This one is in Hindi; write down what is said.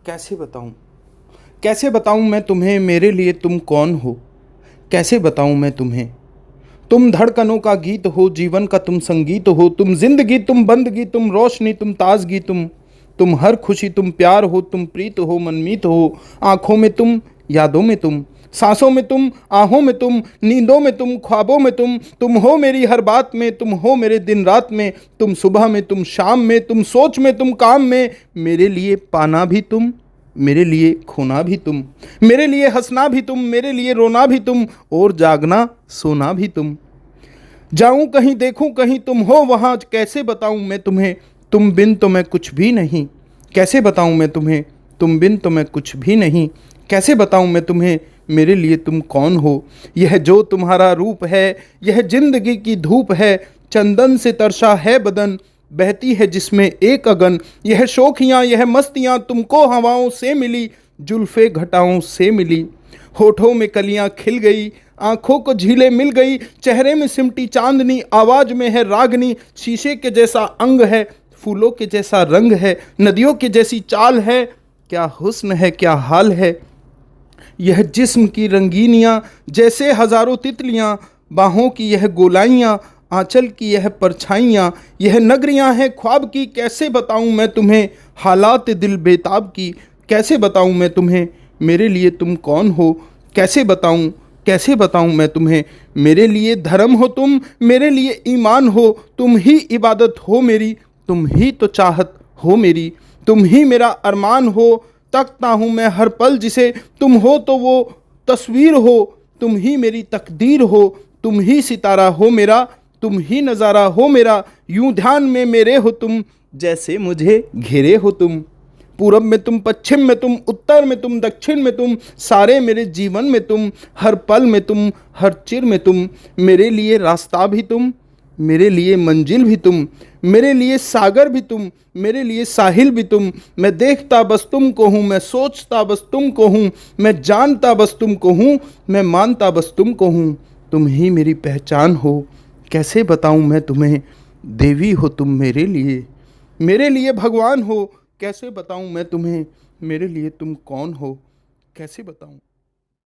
कैसे बताऊं? कैसे बताऊं मैं तुम्हें मेरे लिए तुम कौन हो? कैसे बताऊं मैं तुम्हें? तुम धड़कनों का गीत हो, जीवन का तुम संगीत हो, तुम जिंदगी, तुम बंदगी, तुम रोशनी, तुम ताजगी, तुम हर खुशी, तुम प्यार हो, तुम प्रीत हो, मनमीत हो। आंखों में तुम, यादों में तुम, सांसों में तुम, आहों में तुम, नींदों में तुम, ख्वाबों में तुम हो मेरी हर बात में, तुम हो मेरे दिन रात में, तुम सुबह में, तुम शाम में, तुम सोच में, तुम काम में। मेरे लिए पाना भी तुम, मेरे लिए खोना भी तुम, मेरे लिए हंसना भी तुम, मेरे लिए रोना भी तुम, और जागना सोना भी तुम। जाऊं कहीं देखूं कहीं तुम हो वहां, कैसे बताऊं मैं तुम्हें? तुम बिन तो मैं कुछ भी नहीं। कैसे बताऊं मैं तुम्हें? तुम बिन तो मैं कुछ भी नहीं। कैसे बताऊं मैं तुम्हें मेरे लिए तुम कौन हो? यह जो तुम्हारा रूप है, यह जिंदगी की धूप है, चंदन से तरसा है बदन, बहती है जिसमें एक अगन। यह शोखियाँ, यह मस्तियाँ तुमको हवाओं से मिली, जुल्फे घटाओं से मिली। होठों में कलियां खिल गई, आंखों को झीलें मिल गई, चेहरे में सिमटी चांदनी, आवाज में है रागनी। शीशे के जैसा अंग है, फूलों के जैसा रंग है, नदियों की जैसी चाल है। क्या हुस्न है, क्या हाल है। यह जिस्म की रंगीनियां जैसे हजारों तितलियां, बाहों की यह गोलाइयां, आंचल की यह परछाइयां। यह नगरियां हैं ख्वाब की, कैसे बताऊं मैं तुम्हें हालात दिल बेताब की। कैसे बताऊं मैं तुम्हें मेरे लिए तुम कौन हो? कैसे बताऊं, कैसे बताऊं मैं तुम्हें? मेरे लिए धर्म हो तुम, मेरे लिए ईमान हो, तुम ही इबादत हो मेरी, तुम ही तो चाहत हो मेरी, तुम ही मेरा अरमान हो। तकता हूँ मैं हर पल जिसे, तुम हो तो वो तस्वीर हो, तुम ही मेरी तकदीर हो, तुम ही सितारा हो मेरा, तुम ही नज़ारा हो मेरा। यूं ध्यान में मेरे हो तुम, जैसे मुझे घेरे हो तुम। पूरब में तुम, पश्चिम में तुम, उत्तर में तुम, दक्षिण में तुम, सारे मेरे जीवन में तुम, हर पल में तुम, हर चिर में तुम। मेरे लिए रास्ता भी तुम, मेरे लिए मंजिल भी तुम, मेरे लिए सागर भी तुम, मेरे लिए साहिल भी तुम। मैं देखता बस तुमको हूँ, मैं सोचता बस तुमको हूँ, मैं जानता बस तुमको हूँ, मैं मानता बस तुमको हूँ। तुम ही मेरी पहचान हो, कैसे बताऊँ मैं तुम्हें? देवी हो तुम मेरे लिए भगवान हो। कैसे बताऊं मैं तुम्हें मेरे लिए तुम कौन हो? कैसे बताऊं?